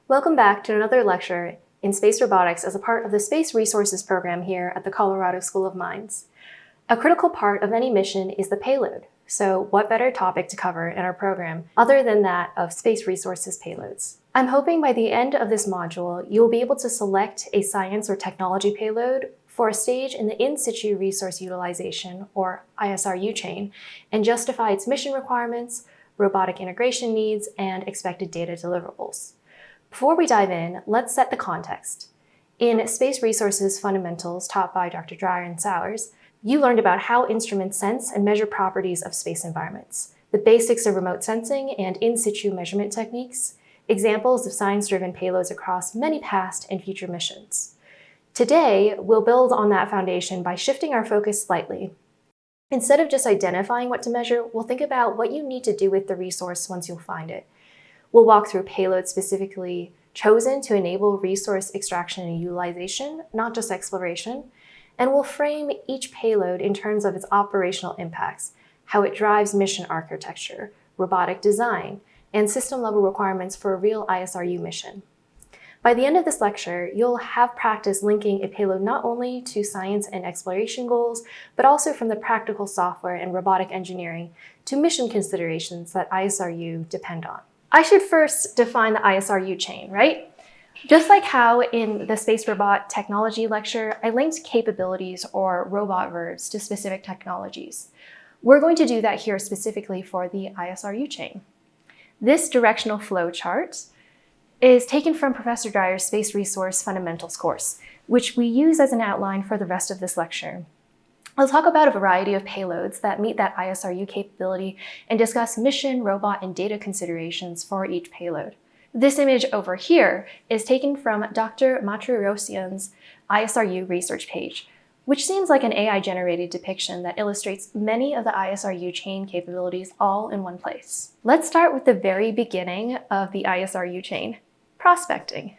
Welcome back to another lecture in space robotics as a part of the Space Resources program here at the Colorado School of Mines. A critical part of any mission is the payload, so what better topic to cover in our program other than that of space resources payloads? I'm hoping by the end of this module, you will be able to select a science or technology payload for a stage in the in-situ resource utilization, or ISRU chain, and justify its mission requirements, robotic integration needs, and expected data deliverables. Before we dive in, let's set the context. In Space Resources Fundamentals taught by Dr. Dreyer and Sowers, you learned about how instruments sense and measure properties of space environments, the basics of remote sensing and in-situ measurement techniques, examples of science-driven payloads across many past and future missions. Today, we'll build on that foundation by shifting our focus slightly. Instead of just identifying what to measure, we'll think about what you need to do with the resource once you'll find it. We'll walk through payloads specifically chosen to enable resource extraction and utilization, not just exploration, and we'll frame each payload in terms of its operational impacts, how it drives mission architecture, robotic design, and system-level requirements for a real ISRU mission. By the end of this lecture, you'll have practice linking a payload not only to science and exploration goals, but also from the practical software and robotic engineering to mission considerations that ISRU depend on. I should first define the ISRU chain, right? Just like how in the Space Robot Technology lecture, I linked capabilities or robot verbs to specific technologies. We're going to do that here specifically for the ISRU chain. This directional flow chart is taken from Professor Dreyer's Space Resource Fundamentals course, which we use as an outline for the rest of this lecture. I'll talk about a variety of payloads that meet that ISRU capability and discuss mission, robot, and data considerations for each payload. This image over here is taken from Dr. Matrosyan's ISRU research page, which seems like an AI-generated depiction that illustrates many of the ISRU chain capabilities all in one place. Let's start with the very beginning of the ISRU chain, prospecting.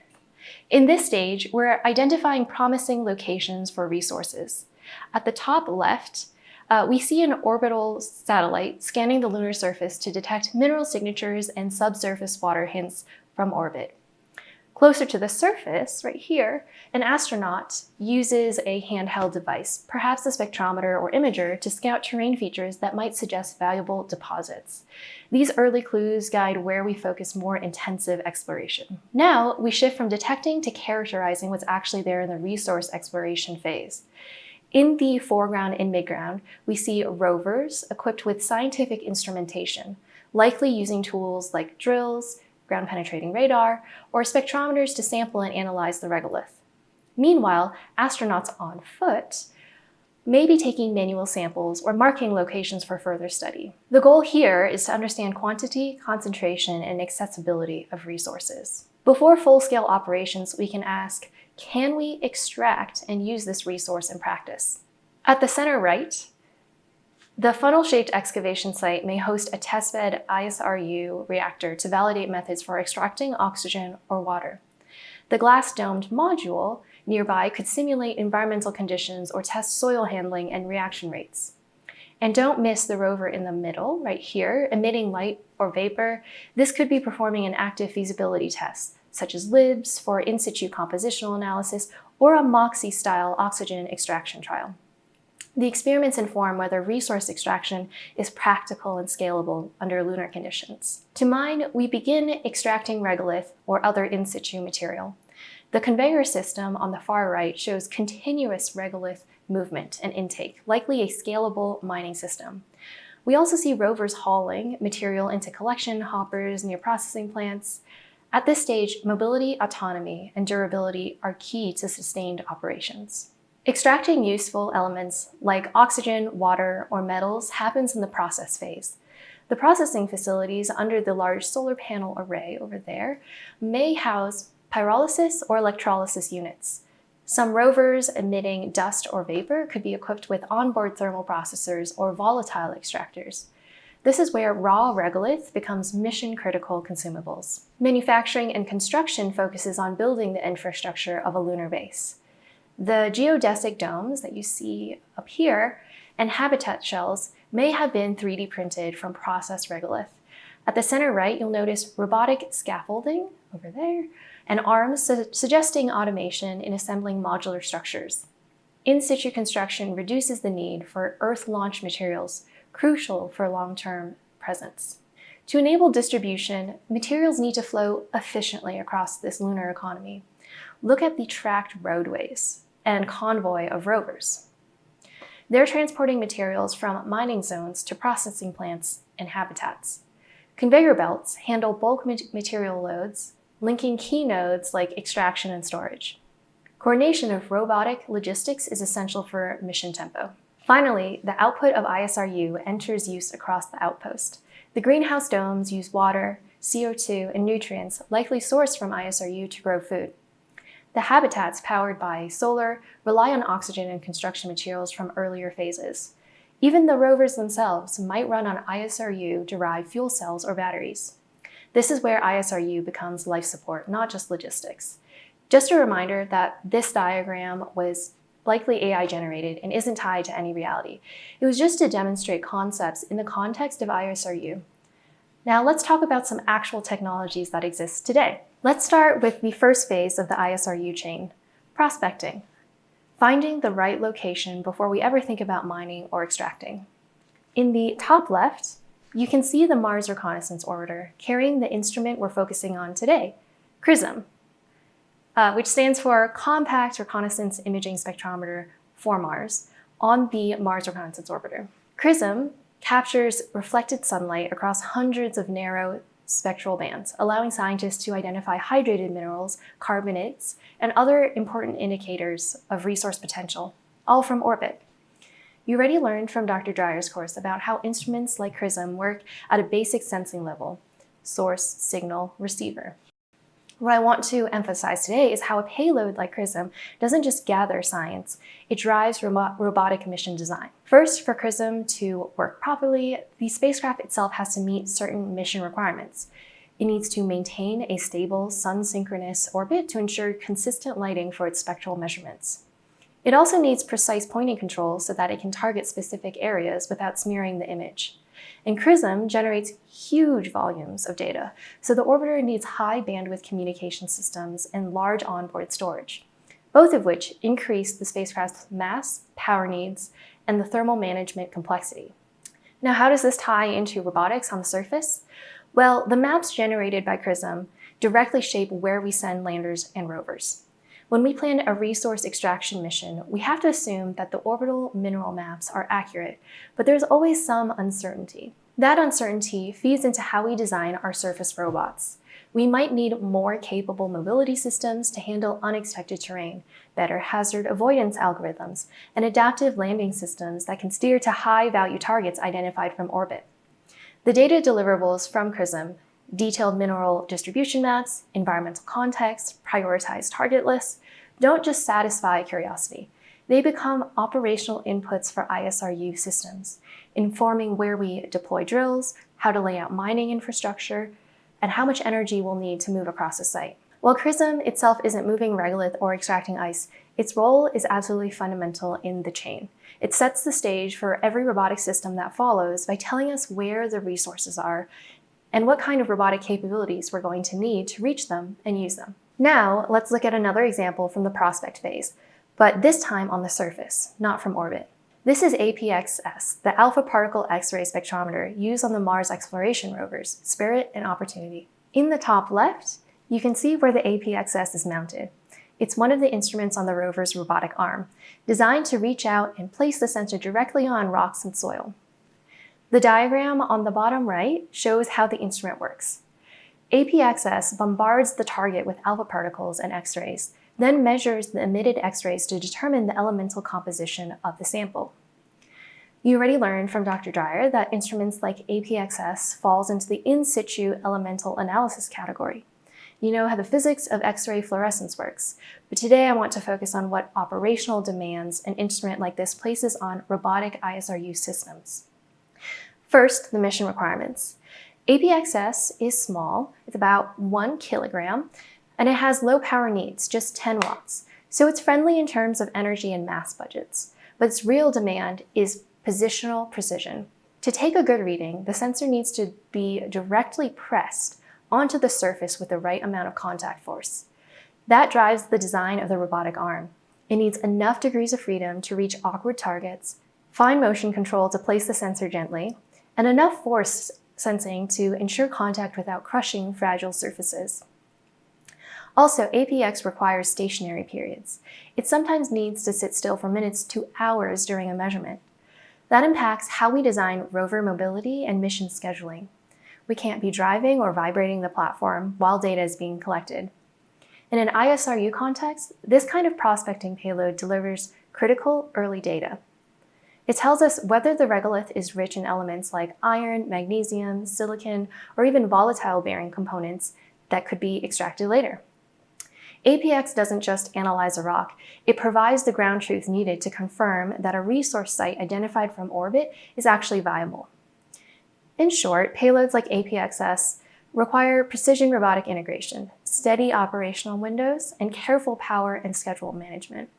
In this stage, we're identifying promising locations for resources. At the top left, we see an orbital satellite scanning the lunar surface to detect mineral signatures and subsurface water hints from orbit. Closer to the surface, right here, an astronaut uses a handheld device, perhaps a spectrometer or imager, to scout terrain features that might suggest valuable deposits. These early clues guide where we focus more intensive exploration. Now, we shift from detecting to characterizing what's actually there in the resource exploration phase. In the foreground and midground, we see rovers equipped with scientific instrumentation, likely using tools like drills, ground-penetrating radar, or spectrometers to sample and analyze the regolith. Meanwhile, astronauts on foot may be taking manual samples or marking locations for further study. The goal here is to understand quantity, concentration, and accessibility of resources. Before full-scale operations, we can ask, can we extract and use this resource in practice? At the center right, the funnel-shaped excavation site may host a testbed ISRU reactor to validate methods for extracting oxygen or water. The glass-domed module nearby could simulate environmental conditions or test soil handling and reaction rates. And don't miss the rover in the middle, right here, emitting light or vapor. This could be performing an active feasibility test, such as LIBS for in-situ compositional analysis or a MOXIE-style oxygen extraction trial. The experiments inform whether resource extraction is practical and scalable under lunar conditions. To mine, we begin extracting regolith or other in-situ material. The conveyor system on the far right shows continuous regolith movement and intake, likely a scalable mining system. We also see rovers hauling material into collection hoppers near processing plants. At this stage, mobility, autonomy, and durability are key to sustained operations. Extracting useful elements like oxygen, water, or metals happens in the process phase. The processing facilities under the large solar panel array over there may house pyrolysis or electrolysis units. Some rovers emitting dust or vapor could be equipped with onboard thermal processors or volatile extractors. This is where raw regolith becomes mission-critical consumables. Manufacturing and construction focuses on building the infrastructure of a lunar base. The geodesic domes that you see up here and habitat shells may have been 3D printed from processed regolith. At the center right, you'll notice robotic scaffolding over there and arms suggesting automation in assembling modular structures. In situ construction reduces the need for Earth-launched materials, crucial for long-term presence. To enable distribution, materials need to flow efficiently across this lunar economy. Look at the tracked roadways and convoy of rovers. They're transporting materials from mining zones to processing plants and habitats. Conveyor belts handle bulk material loads, linking key nodes like extraction and storage. Coordination of robotic logistics is essential for mission tempo. Finally, the output of ISRU enters use across the outpost. The greenhouse domes use water, CO2, and nutrients likely sourced from ISRU to grow food. The habitats powered by solar rely on oxygen and construction materials from earlier phases. Even the rovers themselves might run on ISRU-derived fuel cells or batteries. This is where ISRU becomes life support, not just logistics. Just a reminder that this diagram was likely AI generated and isn't tied to any reality. It was just to demonstrate concepts in the context of ISRU. Now let's talk about some actual technologies that exist today. Let's start with the first phase of the ISRU chain, prospecting. Finding the right location before we ever think about mining or extracting. In the top left, you can see the Mars Reconnaissance Orbiter carrying the instrument we're focusing on today, CRISM, which stands for Compact Reconnaissance Imaging Spectrometer for Mars, on the Mars Reconnaissance Orbiter. CRISM captures reflected sunlight across hundreds of narrow spectral bands, allowing scientists to identify hydrated minerals, carbonates, and other important indicators of resource potential, all from orbit. You already learned from Dr. Dreyer's course about how instruments like CRISM work at a basic sensing level: source, signal, receiver. What I want to emphasize today is how a payload like CRISM doesn't just gather science, it drives robotic mission design. First, for CRISM to work properly, the spacecraft itself has to meet certain mission requirements. It needs to maintain a stable sun-synchronous orbit to ensure consistent lighting for its spectral measurements. It also needs precise pointing control so that it can target specific areas without smearing the image. And CRISM generates huge volumes of data, so the orbiter needs high bandwidth communication systems and large onboard storage, both of which increase the spacecraft's mass, power needs, and the thermal management complexity. Now, how does this tie into robotics on the surface? Well, the maps generated by CRISM directly shape where we send landers and rovers. When we plan a resource extraction mission, we have to assume that the orbital mineral maps are accurate, but there's always some uncertainty. That uncertainty feeds into how we design our surface robots. We might need more capable mobility systems to handle unexpected terrain, better hazard avoidance algorithms, and adaptive landing systems that can steer to high-value targets identified from orbit. The data deliverables from CRISM, detailed mineral distribution maps, environmental context, prioritized target lists, don't just satisfy curiosity. They become operational inputs for ISRU systems, informing where we deploy drills, how to lay out mining infrastructure, and how much energy we'll need to move across a site. While CRISM itself isn't moving regolith or extracting ice, its role is absolutely fundamental in the chain. It sets the stage for every robotic system that follows by telling us where the resources are and what kind of robotic capabilities we're going to need to reach them and use them. Now, let's look at another example from the prospect phase, but this time on the surface, not from orbit. This is APXS, the alpha particle X-ray spectrometer used on the Mars exploration rovers, Spirit and Opportunity. In the top left, you can see where the APXS is mounted. It's one of the instruments on the rover's robotic arm, designed to reach out and place the sensor directly on rocks and soil. The diagram on the bottom right shows how the instrument works. APXS bombards the target with alpha particles and X-rays, then measures the emitted X-rays to determine the elemental composition of the sample. You already learned from Dr. Dreyer that instruments like APXS falls into the in situ elemental analysis category. You know how the physics of X-ray fluorescence works, but today I want to focus on what operational demands an instrument like this places on robotic ISRU systems. First, the mission requirements. APXS is small, it's about 1 kilogram, and it has low power needs, just 10 watts. So it's friendly in terms of energy and mass budgets, but its real demand is positional precision. To take a good reading, the sensor needs to be directly pressed onto the surface with the right amount of contact force. That drives the design of the robotic arm. It needs enough degrees of freedom to reach awkward targets, fine motion control to place the sensor gently, and enough force sensing to ensure contact without crushing fragile surfaces. Also, APX requires stationary periods. It sometimes needs to sit still for minutes to hours during a measurement. That impacts how we design rover mobility and mission scheduling. We can't be driving or vibrating the platform while data is being collected. In an ISRU context, this kind of prospecting payload delivers critical early data. It tells us whether the regolith is rich in elements like iron, magnesium, silicon, or even volatile-bearing components that could be extracted later. APX doesn't just analyze a rock, it provides the ground truth needed to confirm that a resource site identified from orbit is actually viable. In short, payloads like APXS require precision robotic integration, steady operational windows, and careful power and schedule management.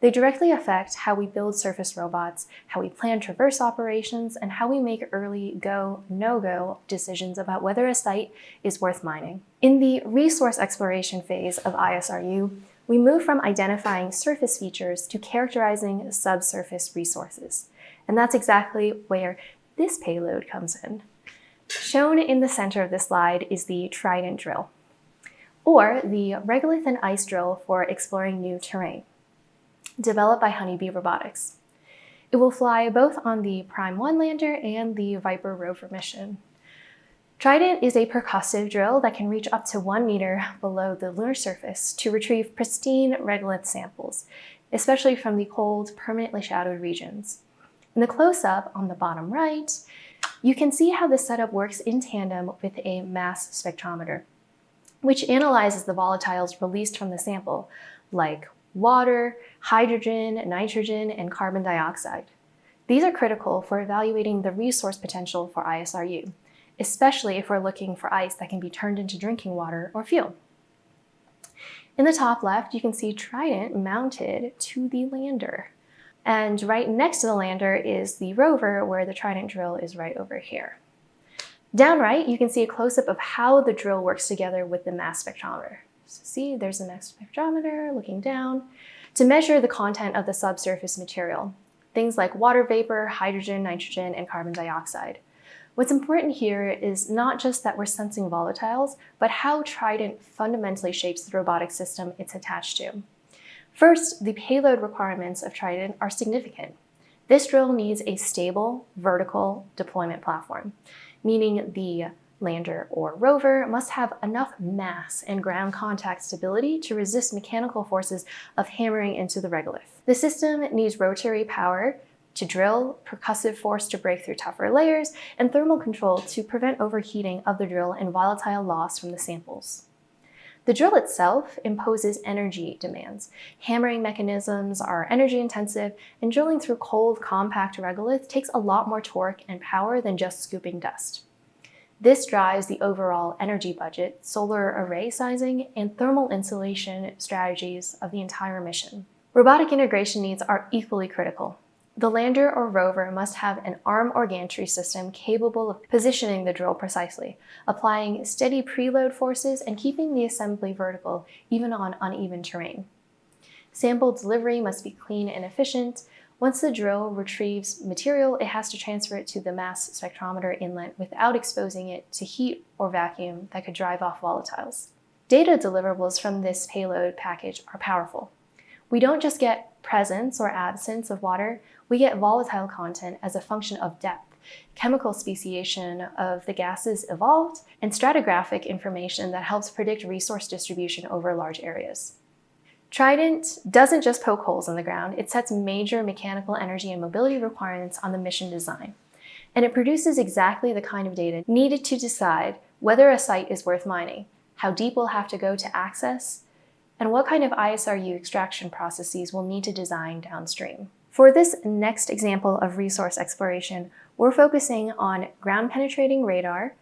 They directly affect how we build surface robots, how we plan traverse operations, and how we make early go, no-go decisions about whether a site is worth mining. In the resource exploration phase of ISRU, we move from identifying surface features to characterizing subsurface resources. And that's exactly where this payload comes in. Shown in the center of this slide is the Trident drill, or the regolith and ice drill for exploring new terrain, developed by Honeybee Robotics. It will fly both on the Prime 1 lander and the Viper rover mission. Trident is a percussive drill that can reach up to 1 meter below the lunar surface to retrieve pristine regolith samples, especially from the cold, permanently shadowed regions. In the close-up on the bottom right, you can see how this setup works in tandem with a mass spectrometer, which analyzes the volatiles released from the sample, like water, hydrogen, nitrogen, and carbon dioxide. These are critical for evaluating the resource potential for ISRU, especially if we're looking for ice that can be turned into drinking water or fuel. In the top left, you can see Trident mounted to the lander. And right next to the lander is the rover, where the Trident drill is right over here. Down right, you can see a close-up of how the drill works together with the mass spectrometer. So see, there's the mass spectrometer looking down to measure the content of the subsurface material, things like water vapor, hydrogen, nitrogen, and carbon dioxide. What's important here is not just that we're sensing volatiles, but how Trident fundamentally shapes the robotic system it's attached to. First, the payload requirements of Trident are significant. This drill needs a stable, vertical deployment platform, meaning the lander or rover must have enough mass and ground contact stability to resist mechanical forces of hammering into the regolith. The system needs rotary power to drill, percussive force to break through tougher layers, and thermal control to prevent overheating of the drill and volatile loss from the samples. The drill itself imposes energy demands. Hammering mechanisms are energy intensive, and drilling through cold, compact regolith takes a lot more torque and power than just scooping dust. This drives the overall energy budget, solar array sizing, and thermal insulation strategies of the entire mission. Robotic integration needs are equally critical. The lander or rover must have an arm or gantry system capable of positioning the drill precisely, applying steady preload forces and keeping the assembly vertical even on uneven terrain. Sample delivery must be clean and efficient. Once the drill retrieves material, it has to transfer it to the mass spectrometer inlet without exposing it to heat or vacuum that could drive off volatiles. Data deliverables from this payload package are powerful. We don't just get presence or absence of water, we get volatile content as a function of depth, chemical speciation of the gases evolved, and stratigraphic information that helps predict resource distribution over large areas. Trident doesn't just poke holes in the ground, it sets major mechanical energy and mobility requirements on the mission design. And it produces exactly the kind of data needed to decide whether a site is worth mining, how deep we'll have to go to access, and what kind of ISRU extraction processes we'll need to design downstream. For this next example of resource exploration, we're focusing on ground-penetrating radar,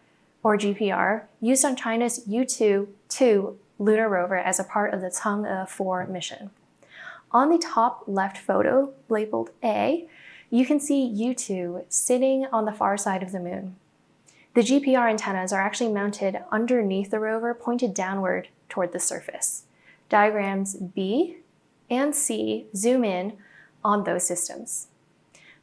or GPR, used on China's U-2 lunar rover as a part of the Chang'e 4 mission. On the top left photo, labeled A, you can see U-2 sitting on the far side of the moon. The GPR antennas are actually mounted underneath the rover, pointed downward toward the surface. Diagrams B and C zoom in on those systems.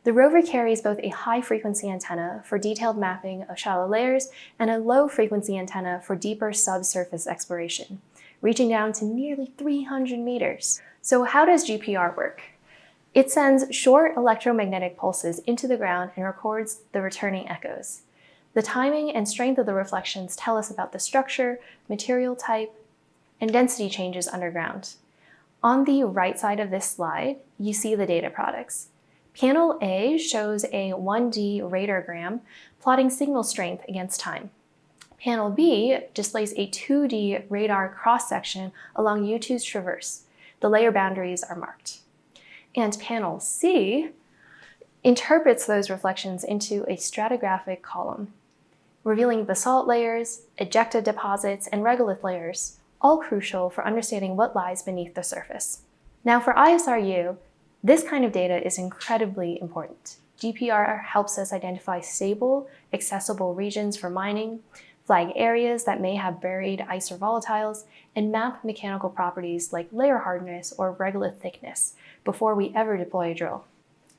The rover carries both a high-frequency antenna for detailed mapping of shallow layers and a low-frequency antenna for deeper subsurface exploration, reaching down to nearly 300 meters. So how does GPR work? It sends short electromagnetic pulses into the ground and records the returning echoes. The timing and strength of the reflections tell us about the structure, material type, and density changes underground. On the right side of this slide, you see the data products. Panel A shows a 1D radargram plotting signal strength against time. Panel B displays a 2D radar cross-section along U2's traverse. The layer boundaries are marked. And panel C interprets those reflections into a stratigraphic column, revealing basalt layers, ejecta deposits, and regolith layers, all crucial for understanding what lies beneath the surface. Now for ISRU, this kind of data is incredibly important. GPR helps us identify stable, accessible regions for mining, flag areas that may have buried ice or volatiles, and map mechanical properties like layer hardness or regolith thickness before we ever deploy a drill.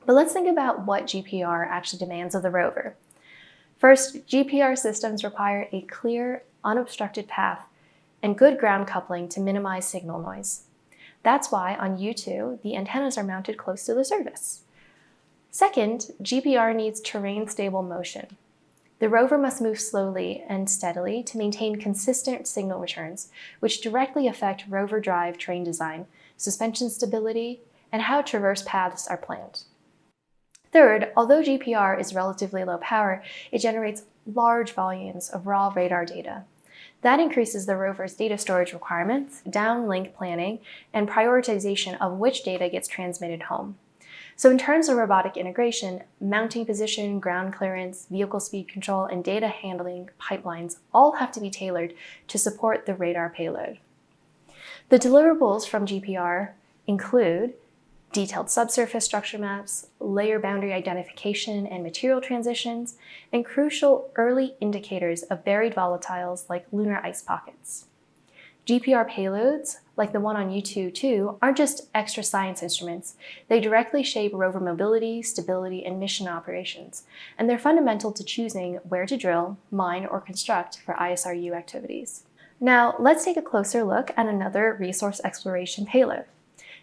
But let's think about what GPR actually demands of the rover. First, GPR systems require a clear, unobstructed path and good ground coupling to minimize signal noise. That's why on U2, the antennas are mounted close to the surface. Second, GPR needs terrain-stable motion. The rover must move slowly and steadily to maintain consistent signal returns, which directly affect rover drive train design, suspension stability, and how traverse paths are planned. Third, although GPR is relatively low power, it generates large volumes of raw radar data. That increases the rover's data storage requirements, downlink planning, and prioritization of which data gets transmitted home. So in terms of robotic integration, mounting position, ground clearance, vehicle speed control, and data handling pipelines all have to be tailored to support the radar payload. The deliverables from GPR include detailed subsurface structure maps, layer boundary identification and material transitions, and crucial early indicators of buried volatiles like lunar ice pockets. GPR payloads, like the one on U2-2, aren't just extra science instruments. They directly shape rover mobility, stability, and mission operations, and they're fundamental to choosing where to drill, mine, or construct for ISRU activities. Now, let's take a closer look at another resource exploration payload.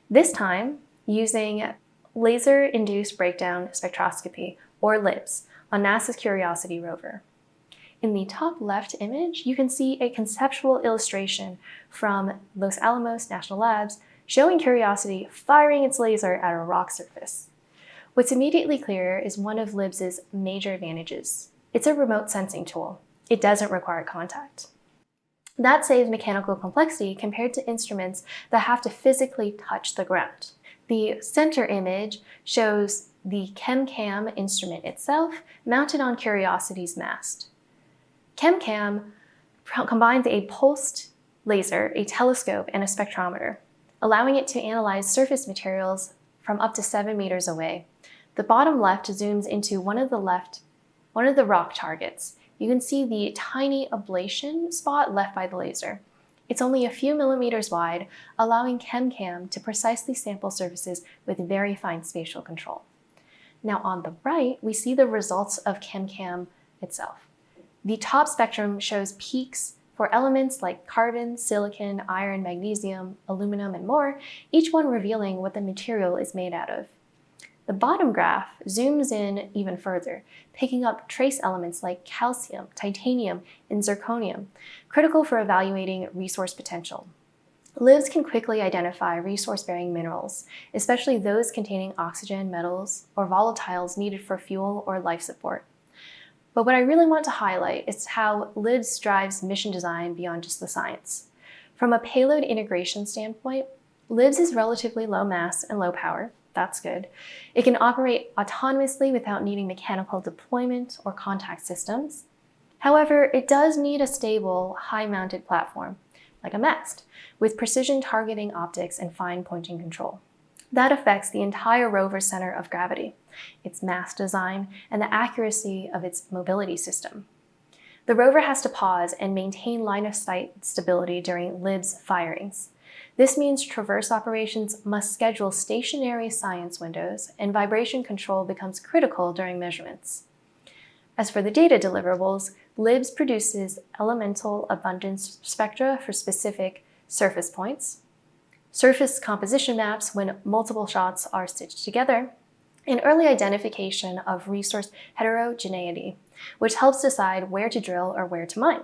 This time, using laser-induced breakdown spectroscopy, or LIBS, on NASA's Curiosity rover. In the top left image, you can see a conceptual illustration from Los Alamos National Labs showing Curiosity firing its laser at a rock surface. What's immediately clear is one of LIBS's major advantages. It's a remote sensing tool. It doesn't require contact. That saves mechanical complexity compared to instruments that have to physically touch the ground. The center image shows the ChemCam instrument itself mounted on Curiosity's mast. ChemCam combines a pulsed laser, a telescope, and a spectrometer, allowing it to analyze surface materials from up to 7 meters away. The bottom left zooms into one of the rock targets. You can see the tiny ablation spot left by the laser. It's only a few millimeters wide, allowing ChemCam to precisely sample surfaces with very fine spatial control. Now on the right, we see the results of ChemCam itself. The top spectrum shows peaks for elements like carbon, silicon, iron, magnesium, aluminum, and more, each one revealing what the material is made out of. The bottom graph zooms in even further, picking up trace elements like calcium, titanium, and zirconium, critical for evaluating resource potential. LIBS can quickly identify resource-bearing minerals, especially those containing oxygen, metals, or volatiles needed for fuel or life support. But what I really want to highlight is how LIBS drives mission design beyond just the science. From a payload integration standpoint, LIBS is relatively low mass and low power. That's good. It can operate autonomously without needing mechanical deployment or contact systems. However, it does need a stable, high-mounted platform, like a mast, with precision targeting optics and fine pointing control. That affects the entire rover's center of gravity, its mast design, and the accuracy of its mobility system. The rover has to pause and maintain line of sight stability during LIBS firings. This means traverse operations must schedule stationary science windows, and vibration control becomes critical during measurements. As for the data deliverables, LIBS produces elemental abundance spectra for specific surface points, surface composition maps when multiple shots are stitched together, and early identification of resource heterogeneity, which helps decide where to drill or where to mine.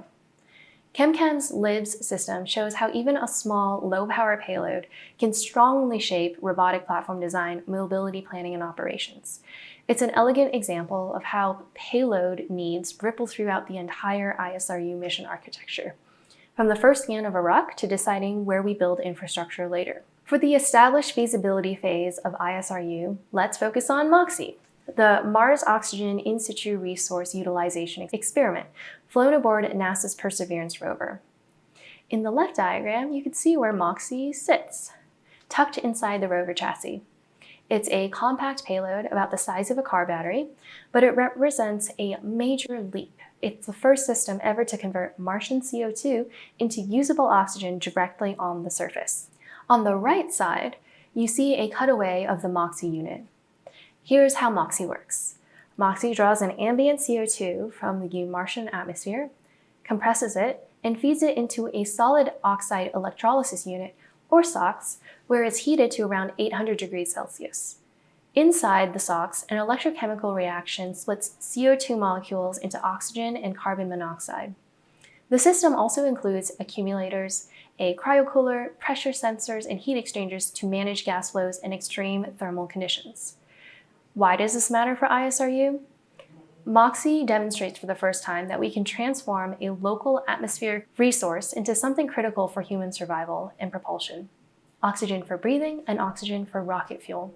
ChemCam's LIBS system shows how even a small, low-power payload can strongly shape robotic platform design, mobility planning, and operations. It's an elegant example of how payload needs ripple throughout the entire ISRU mission architecture, from the first scan of a rock to deciding where we build infrastructure later. For the established feasibility phase of ISRU, let's focus on MOXIE, the Mars Oxygen In Situ Resource Utilization Experiment, flown aboard NASA's Perseverance rover. In the left diagram, you can see where MOXIE sits, tucked inside the rover chassis. It's a compact payload about the size of a car battery, but it represents a major leap. It's the first system ever to convert Martian CO2 into usable oxygen directly on the surface. On the right side, you see a cutaway of the MOXIE unit. Here's how MOXIE works. MOXIE draws in ambient CO2 from the Martian atmosphere, compresses it, and feeds it into a solid oxide electrolysis unit, or SOx, where it's heated to around 800 degrees Celsius. Inside the SOx, an electrochemical reaction splits CO2 molecules into oxygen and carbon monoxide. The system also includes accumulators, a cryocooler, pressure sensors, and heat exchangers to manage gas flows in extreme thermal conditions. Why does this matter for ISRU? MOXIE demonstrates for the first time that we can transform a local atmospheric resource into something critical for human survival and propulsion: oxygen for breathing and oxygen for rocket fuel.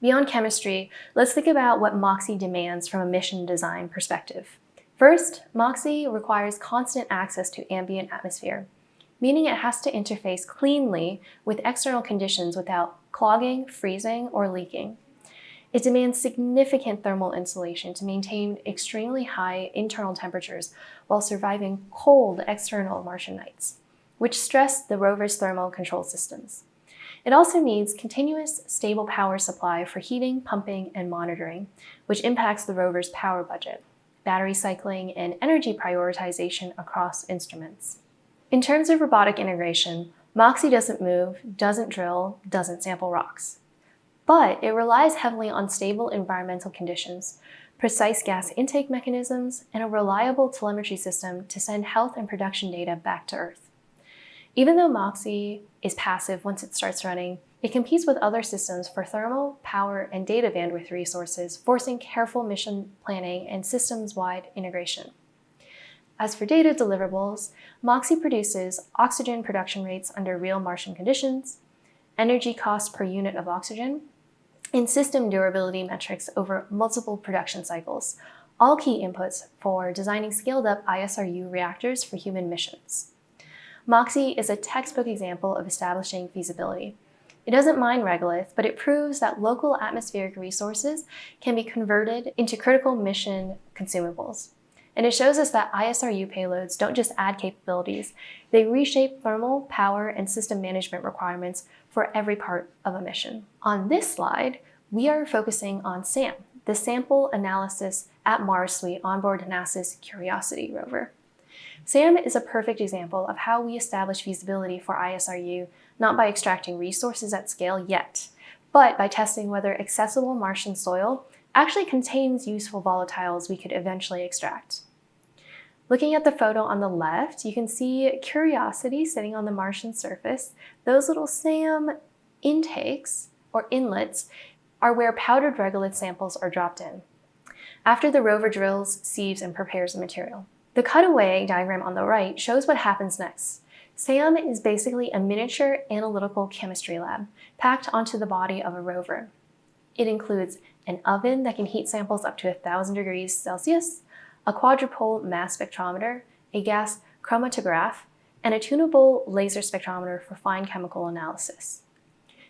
Beyond chemistry, let's think about what MOXIE demands from a mission design perspective. First, MOXIE requires constant access to ambient atmosphere, meaning it has to interface cleanly with external conditions without clogging, freezing, or leaking. It demands significant thermal insulation to maintain extremely high internal temperatures while surviving cold external Martian nights, which stress the rover's thermal control systems. It also needs continuous, stable power supply for heating, pumping, and monitoring, which impacts the rover's power budget, battery cycling, and energy prioritization across instruments. In terms of robotic integration, MOXIE doesn't move, doesn't drill, doesn't sample rocks. But it relies heavily on stable environmental conditions, precise gas intake mechanisms, and a reliable telemetry system to send health and production data back to Earth. Even though MOXIE is passive once it starts running, it competes with other systems for thermal, power, and data bandwidth resources, forcing careful mission planning and systems-wide integration. As for data deliverables, MOXIE produces oxygen production rates under real Martian conditions, energy cost per unit of oxygen, and system durability metrics over multiple production cycles, all key inputs for designing scaled-up ISRU reactors for human missions. MOXIE is a textbook example of establishing feasibility. It doesn't mine regolith, but it proves that local atmospheric resources can be converted into critical mission consumables. And it shows us that ISRU payloads don't just add capabilities, they reshape thermal, power, and system management requirements for every part of a mission. On this slide, we are focusing on SAM, the Sample Analysis at Mars Suite onboard NASA's Curiosity rover. SAM is a perfect example of how we establish feasibility for ISRU, not by extracting resources at scale yet, but by testing whether accessible Martian soil actually contains useful volatiles we could eventually extract. Looking at the photo on the left, you can see Curiosity sitting on the Martian surface. Those little SAM intakes, or inlets, are where powdered regolith samples are dropped in, after the rover drills, sieves, and prepares the material. The cutaway diagram on the right shows what happens next. SAM is basically a miniature analytical chemistry lab packed onto the body of a rover. It includes an oven that can heat samples up to 1,000 degrees Celsius, a quadrupole mass spectrometer, a gas chromatograph, and a tunable laser spectrometer for fine chemical analysis.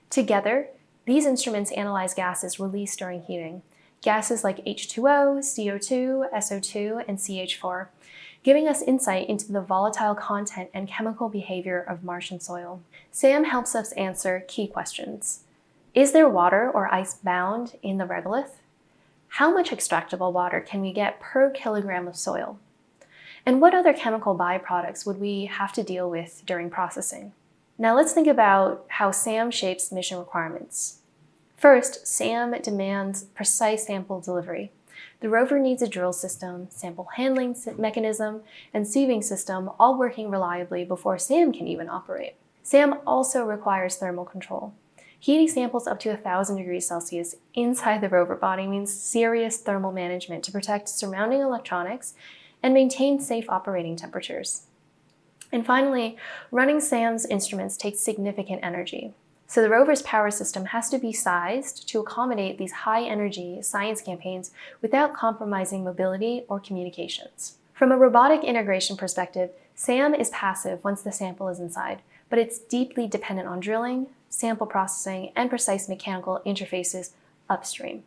Together, these instruments analyze gases released during heating, gases like H2O, CO2, SO2, and CH4. giving us insight into the volatile content and chemical behavior of Martian soil. SAM helps us answer key questions. Is there water or ice bound in the regolith? How much extractable water can we get per kilogram of soil? And what other chemical byproducts would we have to deal with during processing? Now let's think about how SAM shapes mission requirements. First, SAM demands precise sample delivery. The rover needs a drill system, sample handling mechanism, and sieving system all working reliably before SAM can even operate. SAM also requires thermal control. Heating samples up to 1,000 degrees Celsius inside the rover body means serious thermal management to protect surrounding electronics and maintain safe operating temperatures. And finally, running SAM's instruments takes significant energy. So the rover's power system has to be sized to accommodate these high-energy science campaigns without compromising mobility or communications. From a robotic integration perspective, SAM is passive once the sample is inside, but it's deeply dependent on drilling, sample processing, and precise mechanical interfaces upstream.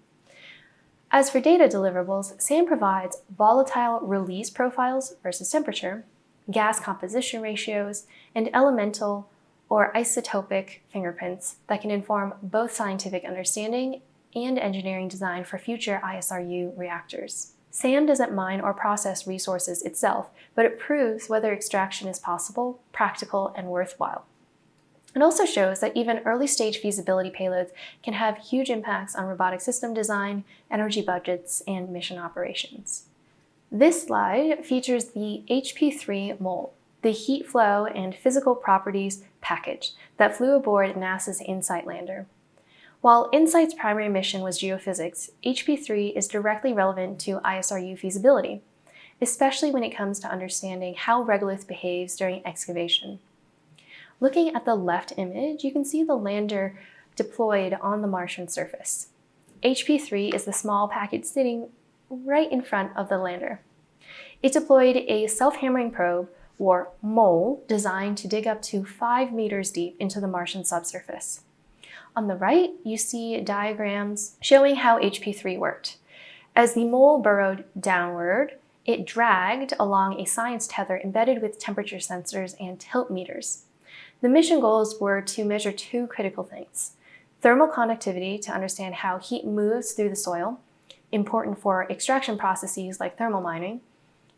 As for data deliverables, SAM provides volatile release profiles versus temperature, gas composition ratios, and elemental or isotopic fingerprints that can inform both scientific understanding and engineering design for future ISRU reactors. SAM doesn't mine or process resources itself, but it proves whether extraction is possible, practical, and worthwhile. It also shows that even early-stage feasibility payloads can have huge impacts on robotic system design, energy budgets, and mission operations. This slide features the HP3 MOL, the heat flow and physical properties package that flew aboard NASA's InSight lander. While InSight's primary mission was geophysics, HP3 is directly relevant to ISRU feasibility, especially when it comes to understanding how regolith behaves during excavation. Looking at the left image, you can see the lander deployed on the Martian surface. HP3 is the small package sitting right in front of the lander. It deployed a self-hammering probe, or MOL, designed to dig up to 5 meters deep into the Martian subsurface. On the right, you see diagrams showing how HP3 worked. As the MOL burrowed downward, it dragged along a science tether embedded with temperature sensors and tilt meters. The mission goals were to measure two critical things: thermal conductivity to understand how heat moves through the soil, important for extraction processes like thermal mining,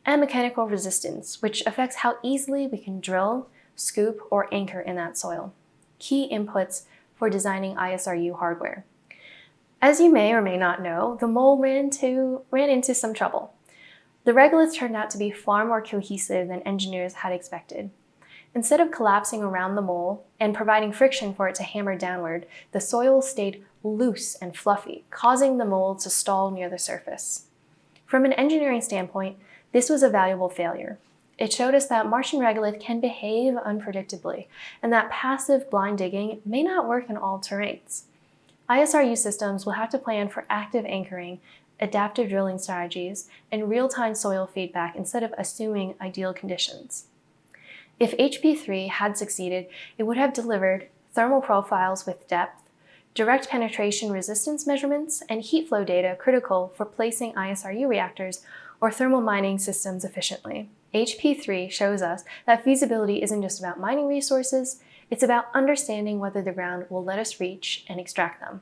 and mechanical resistance, which affects how easily we can drill, scoop, or anchor in that soil, key inputs for designing ISRU hardware. As you may or may not know, the MOL ran into some trouble. The regolith turned out to be far more cohesive than engineers had expected. Instead of collapsing around the MOL and providing friction for it to hammer downward, the soil stayed loose and fluffy, causing the MOL to stall near the surface. From an engineering standpoint, this was a valuable failure. It showed us that Martian regolith can behave unpredictably, and that passive blind digging may not work in all terrains. ISRU systems will have to plan for active anchoring, adaptive drilling strategies, and real-time soil feedback instead of assuming ideal conditions. If HP3 had succeeded, it would have delivered thermal profiles with depth, direct penetration resistance measurements, and heat flow data critical for placing ISRU reactors or thermal mining systems efficiently. HP3 shows us that feasibility isn't just about mining resources, it's about understanding whether the ground will let us reach and extract them.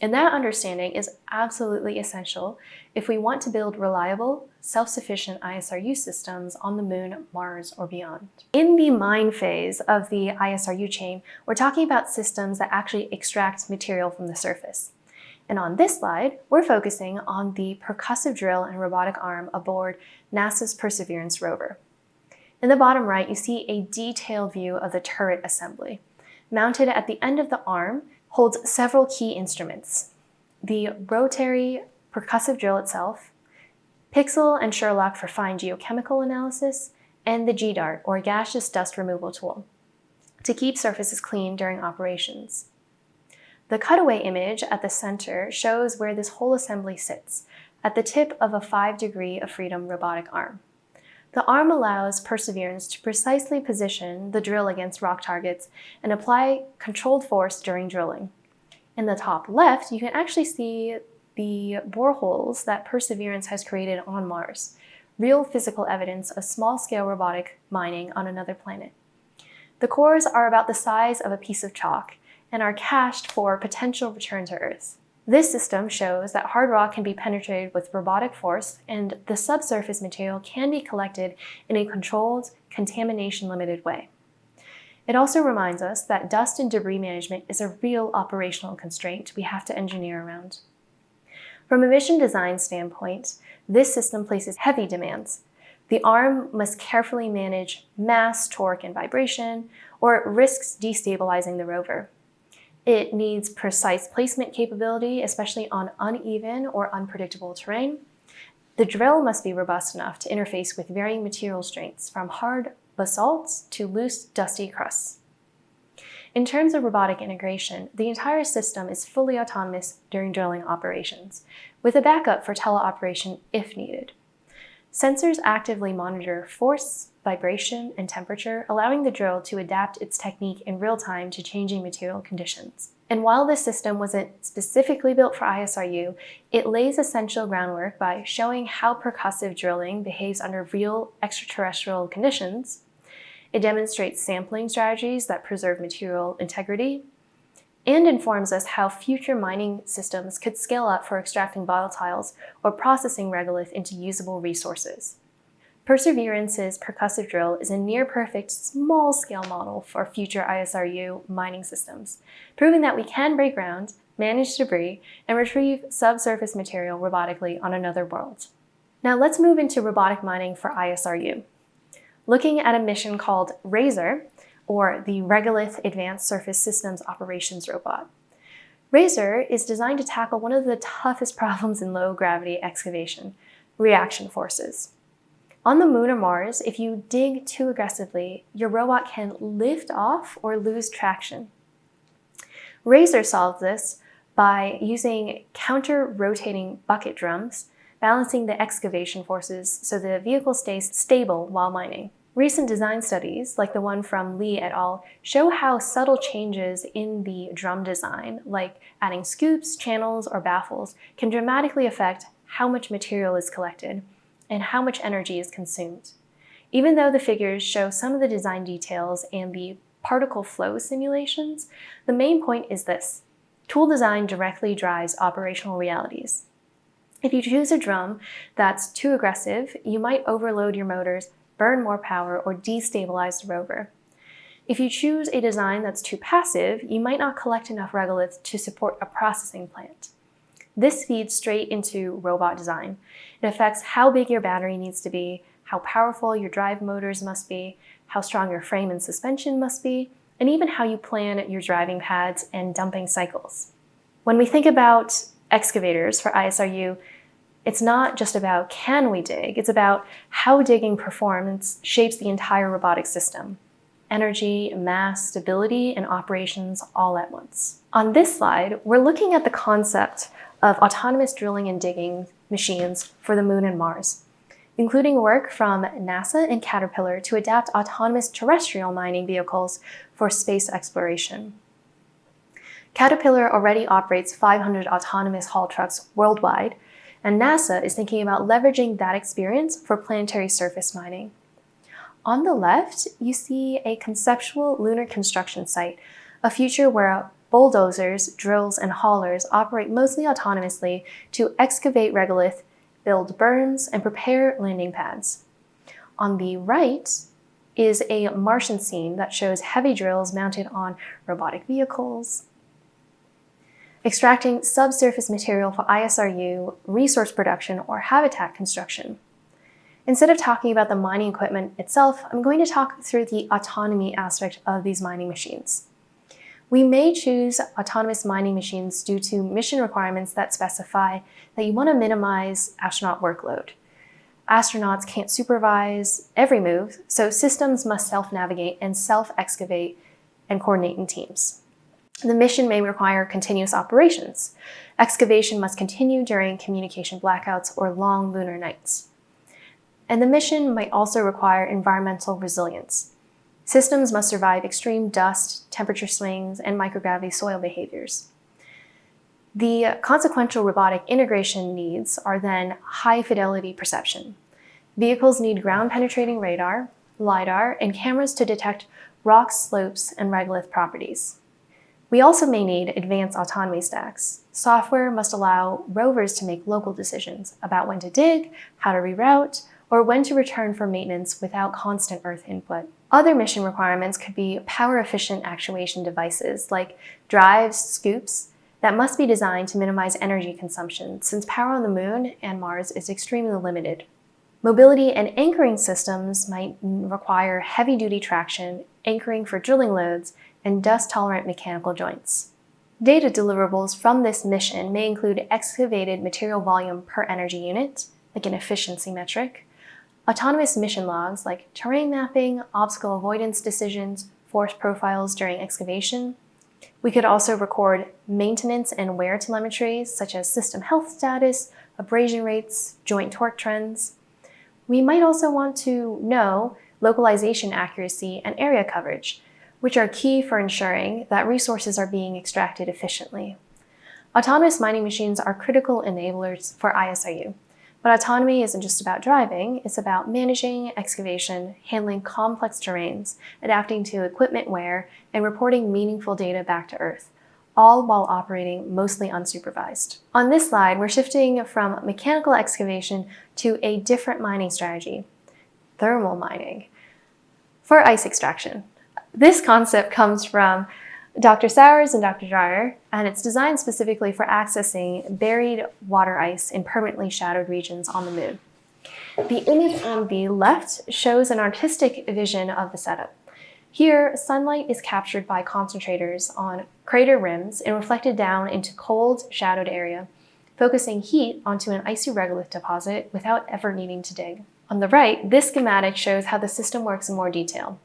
And that understanding is absolutely essential if we want to build reliable, self-sufficient ISRU systems on the Moon, Mars, or beyond. In the mine phase of the ISRU chain, we're talking about systems that actually extract material from the surface. And on this slide, we're focusing on the percussive drill and robotic arm aboard NASA's Perseverance rover. In the bottom right, you see a detailed view of the turret assembly. Mounted at the end of the arm holds several key instruments: the rotary percussive drill itself, Pixel and Sherlock for fine geochemical analysis, and the G-Dart, or gaseous dust removal tool, to keep surfaces clean during operations. The cutaway image at the center shows where this whole assembly sits, at the tip of a 5-degree of freedom robotic arm. The arm allows Perseverance to precisely position the drill against rock targets and apply controlled force during drilling. In the top left, you can actually see the boreholes that Perseverance has created on Mars, real physical evidence of small-scale robotic mining on another planet. The cores are about the size of a piece of chalk and are cached for potential return to Earth. This system shows that hard rock can be penetrated with robotic force, and the subsurface material can be collected in a controlled, contamination-limited way. It also reminds us that dust and debris management is a real operational constraint we have to engineer around. From a mission design standpoint, this system places heavy demands. The arm must carefully manage mass, torque, and vibration, or it risks destabilizing the rover. It needs precise placement capability, especially on uneven or unpredictable terrain. The drill must be robust enough to interface with varying material strengths, from hard basalts to loose, dusty crusts. In terms of robotic integration, the entire system is fully autonomous during drilling operations, with a backup for teleoperation if needed. Sensors actively monitor force, vibration, and temperature, allowing the drill to adapt its technique in real time to changing material conditions. And while this system wasn't specifically built for ISRU, it lays essential groundwork by showing how percussive drilling behaves under real extraterrestrial conditions. It demonstrates sampling strategies that preserve material integrity, and informs us how future mining systems could scale up for extracting volatiles or processing regolith into usable resources. Perseverance's percussive drill is a near-perfect small-scale model for future ISRU mining systems, proving that we can break ground, manage debris, and retrieve subsurface material robotically on another world. Now let's move into robotic mining for ISRU. Looking at a mission called RAZOR, or the Regolith Advanced Surface Systems Operations Robot. RAZOR is designed to tackle one of the toughest problems in low-gravity excavation: reaction forces. On the Moon or Mars, if you dig too aggressively, your robot can lift off or lose traction. RAZOR solved this by using counter-rotating bucket drums, balancing the excavation forces so the vehicle stays stable while mining. Recent design studies, like the one from Lee et al., show how subtle changes in the drum design, like adding scoops, channels, or baffles, can dramatically affect how much material is collected and how much energy is consumed. Even though the figures show some of the design details and the particle flow simulations, the main point is this: tool design directly drives operational realities. If you choose a drum that's too aggressive, you might overload your motors, burn more power, or destabilize the rover. If you choose a design that's too passive, you might not collect enough regolith to support a processing plant. This feeds straight into robot design. It affects how big your battery needs to be, how powerful your drive motors must be, how strong your frame and suspension must be, and even how you plan your driving pads and dumping cycles. When we think about excavators for ISRU, it's not just about can we dig, it's about how digging performance shapes the entire robotic system. Energy, mass, stability, and operations all at once. On this slide, we're looking at the concept of autonomous drilling and digging machines for the Moon and Mars, including work from NASA and Caterpillar to adapt autonomous terrestrial mining vehicles for space exploration. Caterpillar already operates 500 autonomous haul trucks worldwide, and NASA is thinking about leveraging that experience for planetary surface mining. On the left, you see a conceptual lunar construction site, a future where bulldozers, drills, and haulers operate mostly autonomously to excavate regolith, build berms, and prepare landing pads. On the right is a Martian scene that shows heavy drills mounted on robotic vehicles, extracting subsurface material for ISRU, resource production, or habitat construction. Instead of talking about the mining equipment itself, I'm going to talk through the autonomy aspect of these mining machines. We may choose autonomous mining machines due to mission requirements that specify that you want to minimize astronaut workload. Astronauts can't supervise every move, so systems must self-navigate and self-excavate and coordinate in teams. The mission may require continuous operations. Excavation must continue during communication blackouts or long lunar nights. And the mission might also require environmental resilience. Systems must survive extreme dust, temperature swings, and microgravity soil behaviors. The consequential robotic integration needs are then high-fidelity perception. Vehicles need ground-penetrating radar, LiDAR, and cameras to detect rocks, slopes, and regolith properties. We also may need advanced autonomy stacks. Software must allow rovers to make local decisions about when to dig, how to reroute, or when to return for maintenance without constant Earth input. Other mission requirements could be power-efficient actuation devices like drives, scoops, that must be designed to minimize energy consumption since power on the Moon and Mars is extremely limited. Mobility and anchoring systems might require heavy-duty traction, anchoring for drilling loads, and dust-tolerant mechanical joints. Data deliverables from this mission may include excavated material volume per energy unit, like an efficiency metric, autonomous mission logs like terrain mapping, obstacle avoidance decisions, force profiles during excavation. We could also record maintenance and wear telemetry, such as system health status, abrasion rates, joint torque trends. We might also want to know localization accuracy and area coverage, which are key for ensuring that resources are being extracted efficiently. Autonomous mining machines are critical enablers for ISRU, but autonomy isn't just about driving, it's about managing excavation, handling complex terrains, adapting to equipment wear, and reporting meaningful data back to Earth, all while operating mostly unsupervised. On this slide, we're shifting from mechanical excavation to a different mining strategy, thermal mining, for ice extraction. This concept comes from Dr. Sowers and Dr. Dreyer, and it's designed specifically for accessing buried water ice in permanently shadowed regions on the Moon. The image on the left shows an artistic vision of the setup. Here, sunlight is captured by concentrators on crater rims and reflected down into cold, shadowed area, focusing heat onto an icy regolith deposit without ever needing to dig. On the right, this schematic shows how the system works in more detail.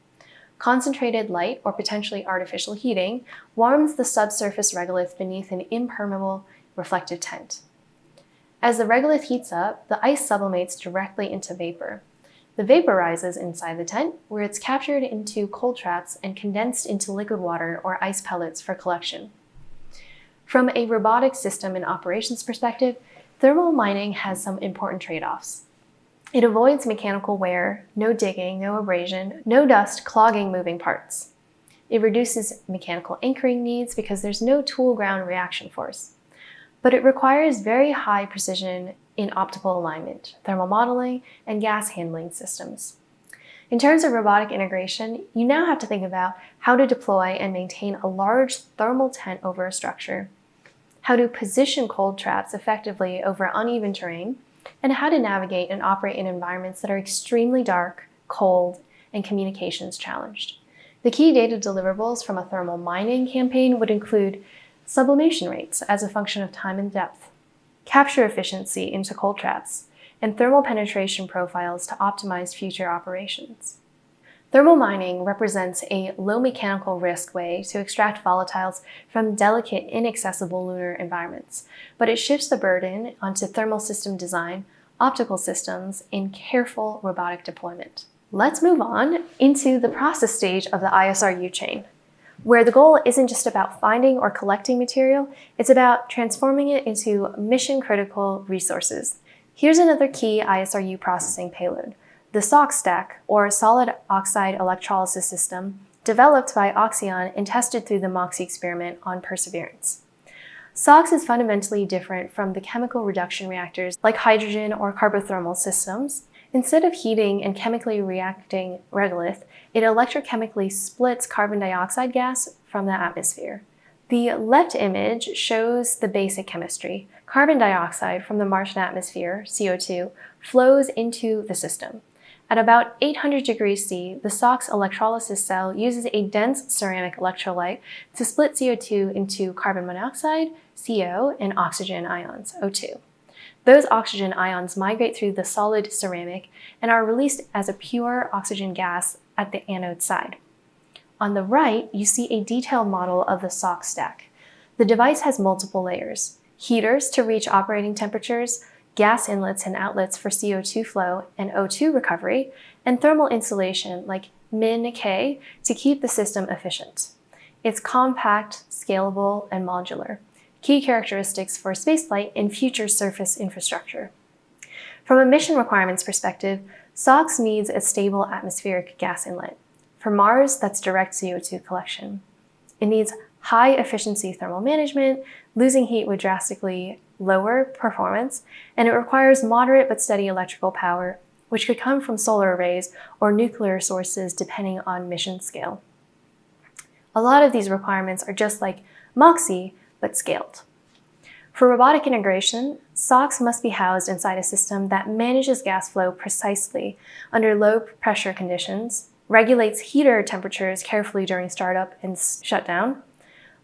Concentrated light, or potentially artificial heating, warms the subsurface regolith beneath an impermeable reflective tent. As the regolith heats up, the ice sublimates directly into vapor. The vapor rises inside the tent, where it's captured into cold traps and condensed into liquid water or ice pellets for collection. From a robotic system and operations perspective, thermal mining has some important trade-offs. It avoids mechanical wear, no digging, no abrasion, no dust clogging moving parts. It reduces mechanical anchoring needs because there's no tool-ground reaction force. But it requires very high precision in optical alignment, thermal modeling, and gas handling systems. In terms of robotic integration, you now have to think about how to deploy and maintain a large thermal tent over a structure, how to position cold traps effectively over uneven terrain, and how to navigate and operate in environments that are extremely dark, cold, and communications challenged. The key data deliverables from a thermal mining campaign would include sublimation rates as a function of time and depth, capture efficiency into cold traps, and thermal penetration profiles to optimize future operations. Thermal mining represents a low mechanical risk way to extract volatiles from delicate, inaccessible lunar environments, but it shifts the burden onto thermal system design, optical systems, and careful robotic deployment. Let's move on into the process stage of the ISRU chain, where the goal isn't just about finding or collecting material, it's about transforming it into mission-critical resources. Here's another key ISRU processing payload: the SOX stack, or solid oxide electrolysis system, developed by Oxeon and tested through the MOXIE experiment on Perseverance. SOX is fundamentally different from the chemical reduction reactors like hydrogen or carbothermal systems. Instead of heating and chemically reacting regolith, it electrochemically splits carbon dioxide gas from the atmosphere. The left image shows the basic chemistry. Carbon dioxide from the Martian atmosphere, CO2, flows into the system. At about 800 degrees C, the SOX electrolysis cell uses a dense ceramic electrolyte to split CO2 into carbon monoxide, CO, and oxygen ions, O2. Those oxygen ions migrate through the solid ceramic and are released as a pure oxygen gas at the anode side. On the right, you see a detailed model of the SOX stack. The device has multiple layers: heaters to reach operating temperatures, gas inlets and outlets for CO2 flow and O2 recovery, and thermal insulation like Min-K to keep the system efficient. It's compact, scalable, and modular, key characteristics for spaceflight and future surface infrastructure. From a mission requirements perspective, SOx needs a stable atmospheric gas inlet. For Mars, that's direct CO2 collection. It needs high efficiency thermal management, losing heat would drastically lower performance, and it requires moderate but steady electrical power, which could come from solar arrays or nuclear sources depending on mission scale. A lot of these requirements are just like MOXIE, but scaled. For robotic integration, SOx must be housed inside a system that manages gas flow precisely under low pressure conditions, regulates heater temperatures carefully during startup and shutdown,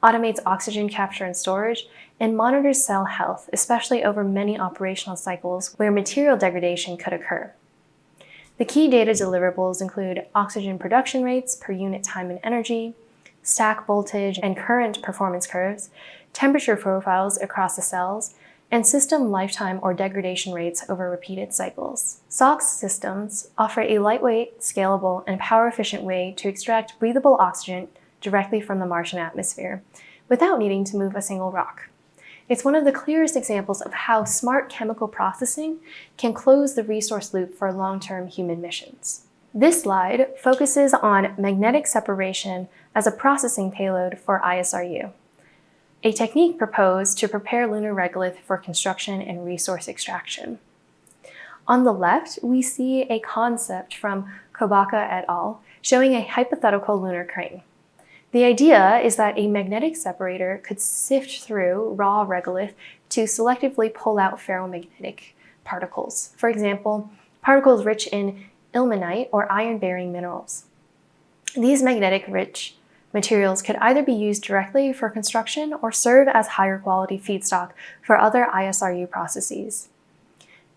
automates oxygen capture and storage, and monitors cell health, especially over many operational cycles where material degradation could occur. The key data deliverables include oxygen production rates per unit time and energy, stack voltage and current performance curves, temperature profiles across the cells, and system lifetime or degradation rates over repeated cycles. SOx systems offer a lightweight, scalable, and power-efficient way to extract breathable oxygen directly from the Martian atmosphere without needing to move a single rock. It's one of the clearest examples of how smart chemical processing can close the resource loop for long-term human missions. This slide focuses on magnetic separation as a processing payload for ISRU, a technique proposed to prepare lunar regolith for construction and resource extraction. On the left, we see a concept from Kobaka et al. Showing a hypothetical lunar crane. The idea is that a magnetic separator could sift through raw regolith to selectively pull out ferromagnetic particles. For example, particles rich in ilmenite or iron-bearing minerals. These magnetic-rich materials could either be used directly for construction or serve as higher quality feedstock for other ISRU processes.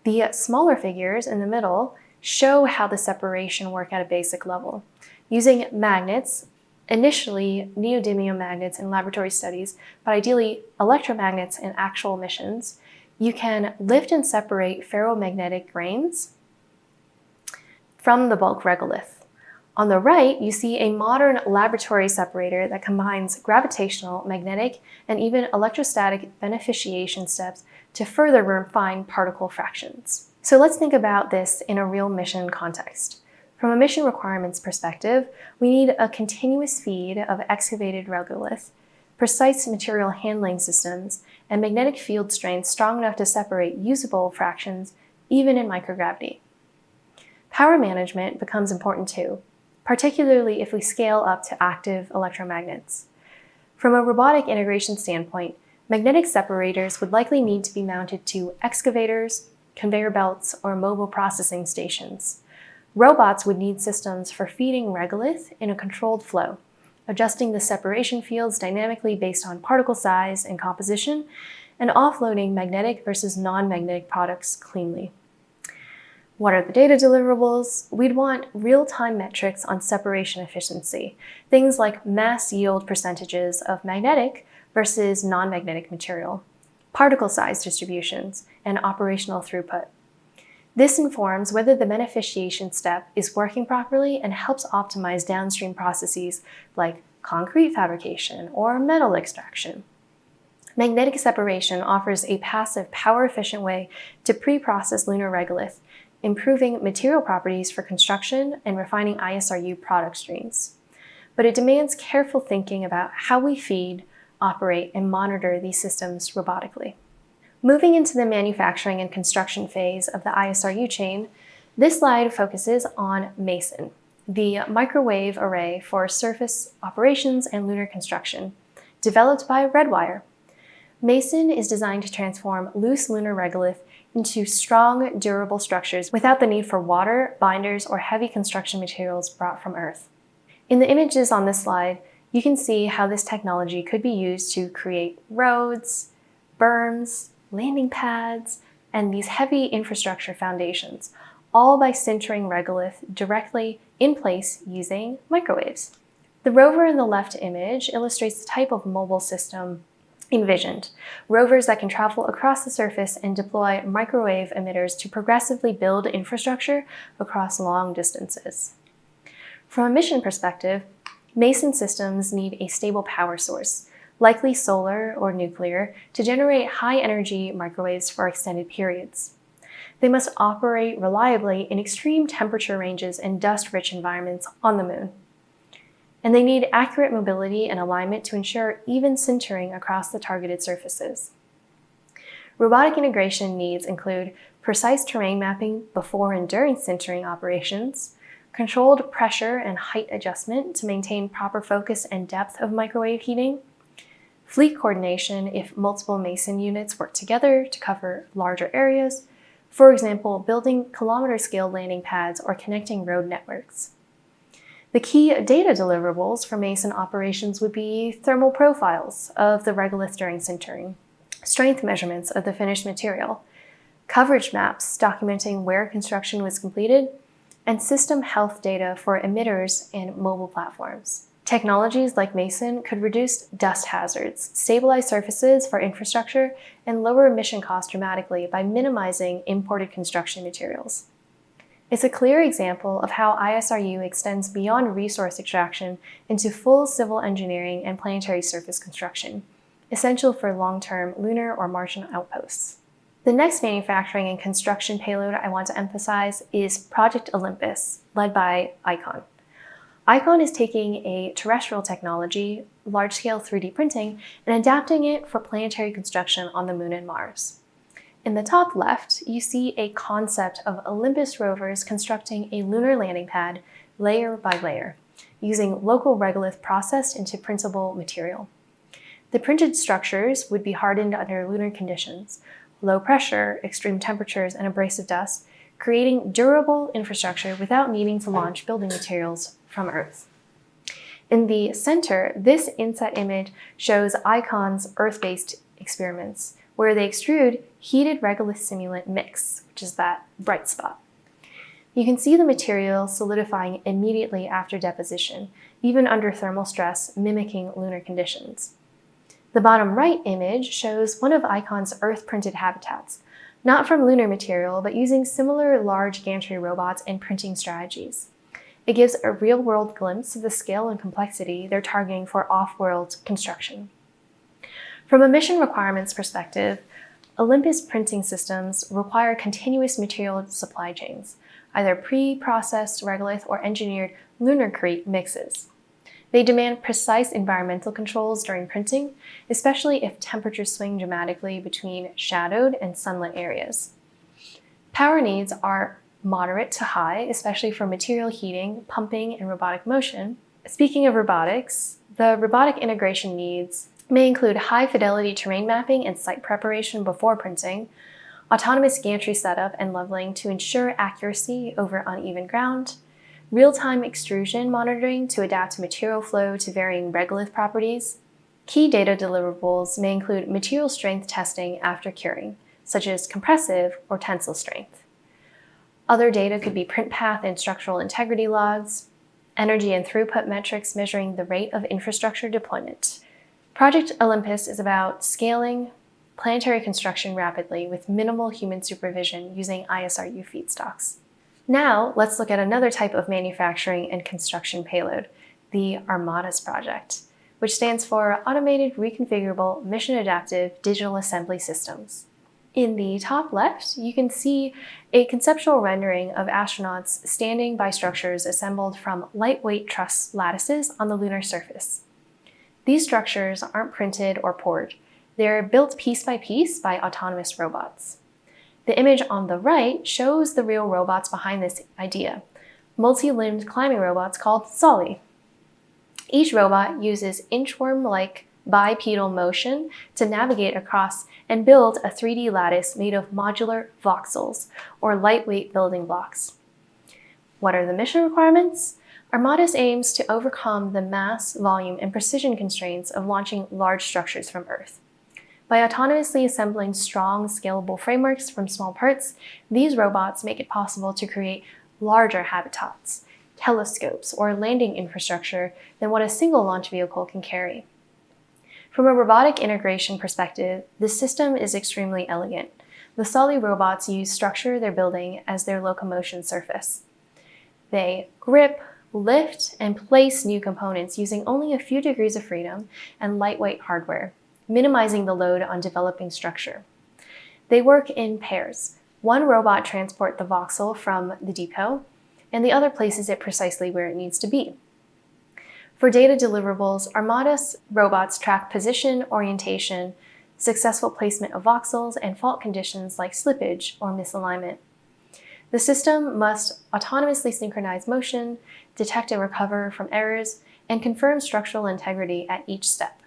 The smaller figures in the middle show how the separation works at a basic level. Using magnets, initially neodymium magnets in laboratory studies, but ideally electromagnets in actual missions, you can lift and separate ferromagnetic grains from the bulk regolith. On the right, you see a modern laboratory separator that combines gravitational, magnetic, and even electrostatic beneficiation steps to further refine particle fractions. So let's think about this in a real mission context. From a mission requirements perspective, we need a continuous feed of excavated regolith, precise material handling systems, and magnetic field strength strong enough to separate usable fractions even in microgravity. Power management becomes important too, particularly if we scale up to active electromagnets. From a robotic integration standpoint, magnetic separators would likely need to be mounted to excavators, conveyor belts, or mobile processing stations. Robots would need systems for feeding regolith in a controlled flow, adjusting the separation fields dynamically based on particle size and composition, and offloading magnetic versus non-magnetic products cleanly. What are the data deliverables? We'd want real-time metrics on separation efficiency, things like mass yield percentages of magnetic versus non-magnetic material, particle size distributions, and operational throughput. This informs whether the beneficiation step is working properly and helps optimize downstream processes like concrete fabrication or metal extraction. Magnetic separation offers a passive, power-efficient way to pre-process lunar regolith, improving material properties for construction and refining ISRU product streams. But it demands careful thinking about how we feed, operate, and monitor these systems robotically. Moving into the manufacturing and construction phase of the ISRU chain, this slide focuses on MASON, the microwave array for surface operations and lunar construction, developed by Redwire. MASON is designed to transform loose lunar regolith into strong, durable structures without the need for water, binders, or heavy construction materials brought from Earth. In the images on this slide, you can see how this technology could be used to create roads, berms, landing pads, and these heavy infrastructure foundations, all by sintering regolith directly in place using microwaves. The rover in the left image illustrates the type of mobile system envisioned: rovers that can travel across the surface and deploy microwave emitters to progressively build infrastructure across long distances. From a mission perspective, MASON systems need a stable power source, likely solar or nuclear, to generate high-energy microwaves for extended periods. They must operate reliably in extreme temperature ranges and dust-rich environments on the Moon. And they need accurate mobility and alignment to ensure even sintering across the targeted surfaces. Robotic integration needs include precise terrain mapping before and during sintering operations, controlled pressure and height adjustment to maintain proper focus and depth of microwave heating, fleet coordination if multiple Mason units work together to cover larger areas, for example, building kilometer-scale landing pads or connecting road networks. The key data deliverables for Mason operations would be thermal profiles of the regolith during sintering, strength measurements of the finished material, coverage maps documenting where construction was completed, and system health data for emitters and mobile platforms. Technologies like Mason could reduce dust hazards, stabilize surfaces for infrastructure, and lower emission costs dramatically by minimizing imported construction materials. It's a clear example of how ISRU extends beyond resource extraction into full civil engineering and planetary surface construction, essential for long-term lunar or Martian outposts. The next manufacturing and construction payload I want to emphasize is Project Olympus, led by ICON. ICON is taking a terrestrial technology, large-scale 3D printing, and adapting it for planetary construction on the Moon and Mars. In the top left, you see a concept of Olympus rovers constructing a lunar landing pad layer by layer, using local regolith processed into printable material. The printed structures would be hardened under lunar conditions, low pressure, extreme temperatures, and abrasive dust, creating durable infrastructure without needing to launch building materials from Earth. In the center, this inset image shows ICON's Earth-based experiments, where they extrude heated regolith simulant mix, which is that bright spot. You can see the material solidifying immediately after deposition, even under thermal stress, mimicking lunar conditions. The bottom right image shows one of ICON's Earth-printed habitats, not from lunar material, but using similar large gantry robots and printing strategies. It gives a real-world glimpse of the scale and complexity they're targeting for off-world construction. From a mission requirements perspective, Olympus printing systems require continuous material supply chains, either pre-processed regolith or engineered lunarcrete mixes. They demand precise environmental controls during printing, especially if temperatures swing dramatically between shadowed and sunlit areas. Power needs are moderate to high, especially for material heating, pumping, and robotic motion. Speaking of robotics, the robotic integration needs may include high-fidelity terrain mapping and site preparation before printing, autonomous gantry setup and leveling to ensure accuracy over uneven ground, real-time extrusion monitoring to adapt material flow to varying regolith properties. Key data deliverables may include material strength testing after curing, such as compressive or tensile strength. Other data could be print path and structural integrity logs, energy and throughput metrics measuring the rate of infrastructure deployment. Project Olympus is about scaling planetary construction rapidly with minimal human supervision using ISRU feedstocks. Now, let's look at another type of manufacturing and construction payload, the Armadas project, which stands for Automated Reconfigurable Mission Adaptive Digital Assembly Systems. In the top left, you can see a conceptual rendering of astronauts standing by structures assembled from lightweight truss lattices on the lunar surface. These structures aren't printed or poured. They're built piece by autonomous robots. The image on the right shows the real robots behind this idea, multi-limbed climbing robots called Solly. Each robot uses inchworm-like bipedal motion to navigate across and build a 3D lattice made of modular voxels, or lightweight building blocks. What are the mission requirements? Armadas aims to overcome the mass, volume, and precision constraints of launching large structures from Earth. By autonomously assembling strong, scalable frameworks from small parts, these robots make it possible to create larger habitats, telescopes, or landing infrastructure than what a single launch vehicle can carry. From a robotic integration perspective, the system is extremely elegant. The Solly robots use structure they're building as their locomotion surface. They grip, lift, and place new components using only a few degrees of freedom and lightweight hardware, minimizing the load on developing structure. They work in pairs, One robot transports the voxel from the depot, and the other places it precisely where it needs to be. For data deliverables, Armada's robots track position, orientation, successful placement of voxels, and fault conditions like slippage or misalignment. The system must autonomously synchronize motion, detect and recover from errors, and confirm structural integrity at each step.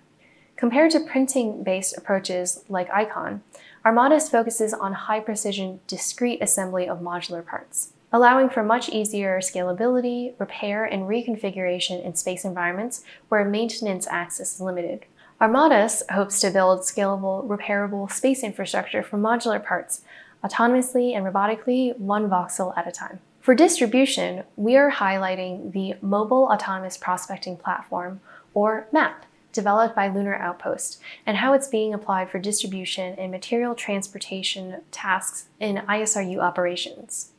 Compared to printing-based approaches like ICON, Armada's focuses on high-precision, discrete assembly of modular parts, allowing for much easier scalability, repair, and reconfiguration in space environments where maintenance access is limited. Armada's hopes to build scalable, repairable space infrastructure for modular parts, autonomously and robotically, one voxel at a time. For distribution, we are highlighting the Mobile Autonomous Prospecting Platform, or MAP, developed by Lunar Outpost, and how it's being applied for distribution and material transportation tasks in ISRU operations.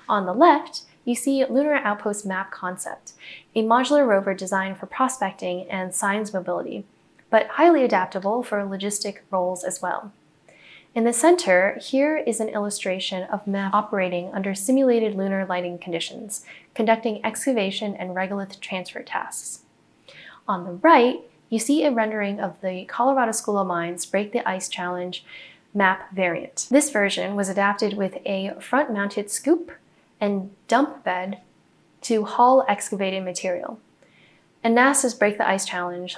On the left, you see Lunar Outpost MAP concept, a modular rover designed for prospecting and science mobility, but highly adaptable for logistic roles as well. In the center, here is an illustration of MAP operating under simulated lunar lighting conditions, conducting excavation and regolith transfer tasks. On the right, you see a rendering of the Colorado School of Mines Break the Ice Challenge MAP variant. This version was adapted with a front-mounted scoop and dump bed to haul excavated material. In NASA's Break the Ice Challenge,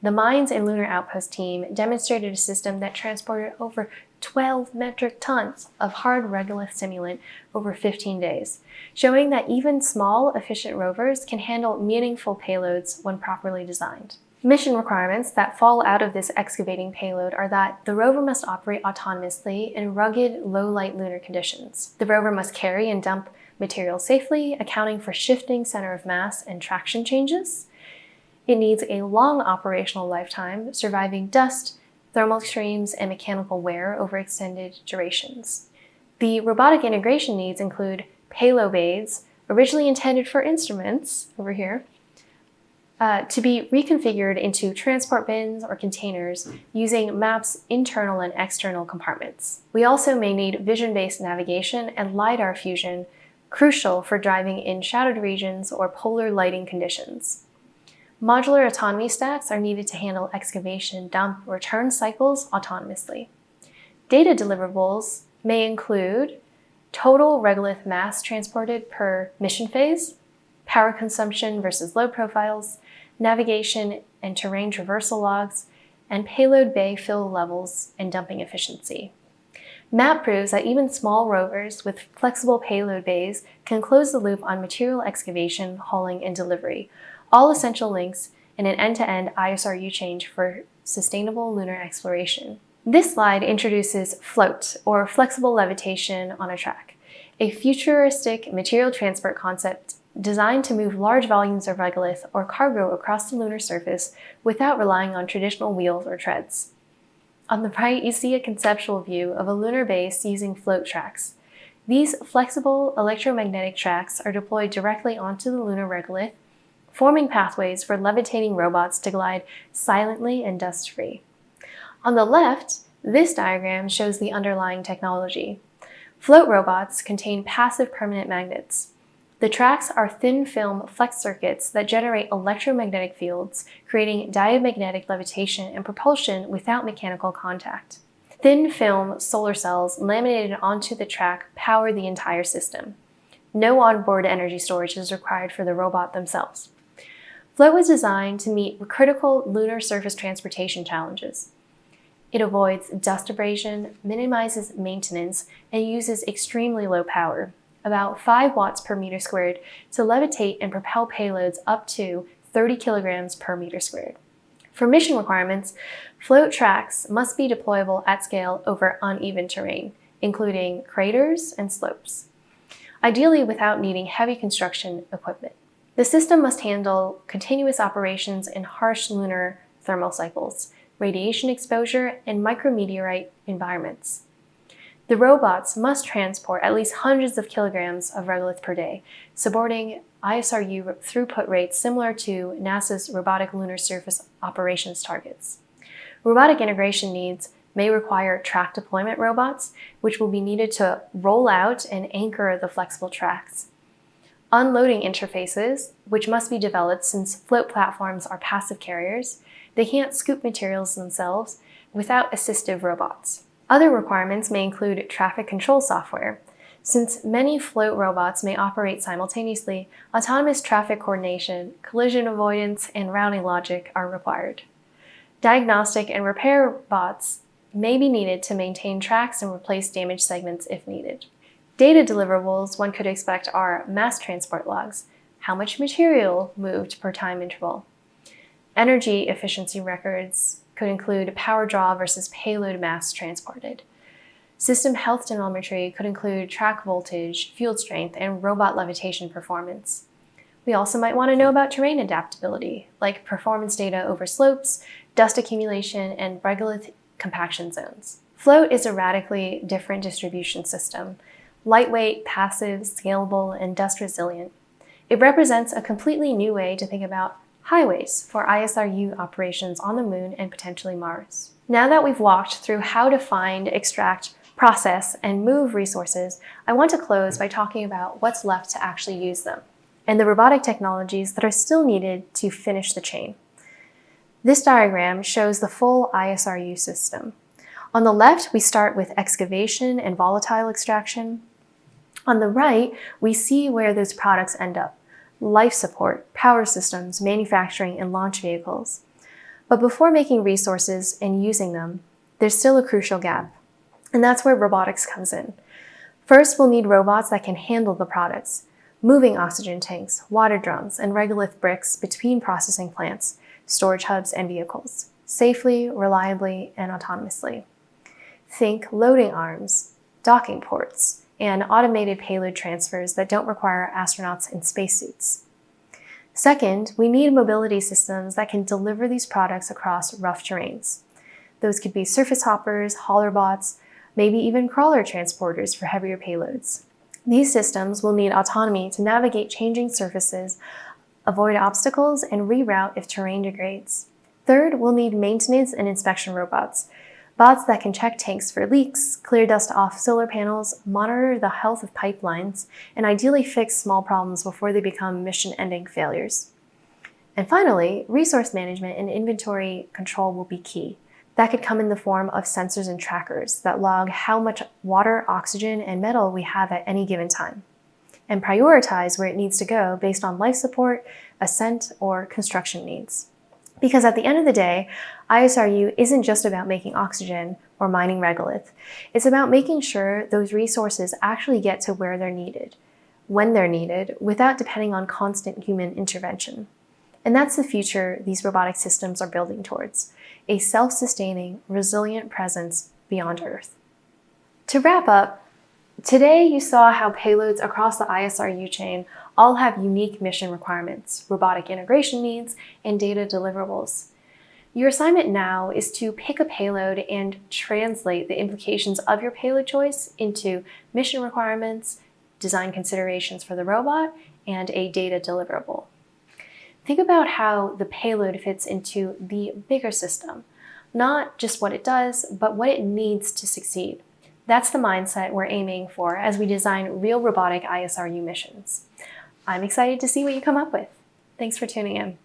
the Mines and Lunar Outpost team demonstrated a system that transported over 12 metric tons of hard regolith simulant over 15 days, showing that even small, efficient rovers can handle meaningful payloads when properly designed. Mission requirements that fall out of this excavating payload are that the rover must operate autonomously in rugged, low-light lunar conditions. The rover must carry and dump material safely, accounting for shifting center of mass and traction changes. It needs a long operational lifetime, surviving dust, thermal extremes, and mechanical wear over extended durations. The robotic integration needs include payload bays, originally intended for instruments, over here, to be reconfigured into transport bins or containers using MAP's internal and external compartments. We also may need vision-based navigation and LiDAR fusion, crucial for driving in shadowed regions or polar lighting conditions. Modular autonomy stacks are needed to handle excavation, dump, return cycles autonomously. Data deliverables may include total regolith mass transported per mission phase, power consumption versus load profiles, navigation and terrain traversal logs, and payload bay fill levels and dumping efficiency. MAP proves that even small rovers with flexible payload bays can close the loop on material excavation, hauling, and delivery, all essential links in an end-to-end ISRU change for sustainable lunar exploration. This slide introduces float, or flexible levitation on a track, a futuristic material transport concept designed to move large volumes of regolith or cargo across the lunar surface without relying on traditional wheels or treads. On the right, you see a conceptual view of a lunar base using float tracks. These flexible electromagnetic tracks are deployed directly onto the lunar regolith, forming pathways for levitating robots to glide silently and dust-free. On the left, this diagram shows the underlying technology. Float robots contain passive permanent magnets. The tracks are thin film flex circuits that generate electromagnetic fields, creating diamagnetic levitation and propulsion without mechanical contact. Thin film solar cells laminated onto the track power the entire system. No onboard energy storage is required for the robot themselves. Float was designed to meet critical lunar surface transportation challenges. It avoids dust abrasion, minimizes maintenance, and uses extremely low power, about 5 watts per meter squared, to levitate and propel payloads up to 30 kilograms per meter squared. For mission requirements, float tracks must be deployable at scale over uneven terrain, including craters and slopes, ideally without needing heavy construction equipment. The system must handle continuous operations in harsh lunar thermal cycles, radiation exposure, and micrometeorite environments. The robots must transport at least hundreds of kilograms of regolith per day, supporting ISRU throughput rates similar to NASA's robotic lunar surface operations targets. Robotic integration needs may require track deployment robots, which will be needed to roll out and anchor the flexible tracks. Unloading interfaces, which must be developed since float platforms are passive carriers. They can't scoop materials themselves without assistive robots. Other requirements may include traffic control software. Since many float robots may operate simultaneously, autonomous traffic coordination, collision avoidance, and routing logic are required. Diagnostic and repair bots may be needed to maintain tracks and replace damaged segments if needed. Data deliverables one could expect are mass transport logs, how much material moved per time interval. Energy efficiency records could include power draw versus payload mass transported. System health telemetry could include track voltage, field strength, and robot levitation performance. We also might want to know about terrain adaptability, like performance data over slopes, dust accumulation, and regolith compaction zones. Float is a radically different distribution system. Lightweight, passive, scalable, and dust resilient. It represents a completely new way to think about highways for ISRU operations on the Moon and potentially Mars. Now that we've walked through how to find, extract, process, and move resources, I want to close by talking about what's left to actually use them, and the robotic technologies that are still needed to finish the chain. This diagram shows the full ISRU system. On the left, we start with excavation and volatile extraction. On the right, we see where those products end up: life support, power systems, manufacturing, and launch vehicles. But before making resources and using them, there's still a crucial gap, and that's where robotics comes in. First, we'll need robots that can handle the products, moving oxygen tanks, water drums, and regolith bricks between processing plants, storage hubs, and vehicles, safely, reliably, and autonomously. Think loading arms, docking ports, and automated payload transfers that don't require astronauts in spacesuits. Second, we need mobility systems that can deliver these products across rough terrains. Those could be surface hoppers, hauler bots, maybe even crawler transporters for heavier payloads. These systems will need autonomy to navigate changing surfaces, avoid obstacles, and reroute if terrain degrades. Third, we'll need maintenance and inspection robots. Bots that can check tanks for leaks, clear dust off solar panels, monitor the health of pipelines, and ideally fix small problems before they become mission-ending failures. And finally, resource management and inventory control will be key. That could come in the form of sensors and trackers that log how much water, oxygen, and metal we have at any given time, and prioritize where it needs to go based on life support, ascent, or construction needs. Because at the end of the day, ISRU isn't just about making oxygen or mining regolith. It's about making sure those resources actually get to where they're needed, when they're needed, without depending on constant human intervention. And that's the future these robotic systems are building towards: a self-sustaining, resilient presence beyond Earth. To wrap up, today you saw how payloads across the ISRU chain all have unique mission requirements, robotic integration needs, and data deliverables. Your assignment now is to pick a payload and translate the implications of your payload choice into mission requirements, design considerations for the robot, and a data deliverable. Think about how the payload fits into the bigger system, not just what it does, but what it needs to succeed. That's the mindset we're aiming for as we design real robotic ISRU missions. I'm excited to see what you come up with. Thanks for tuning in.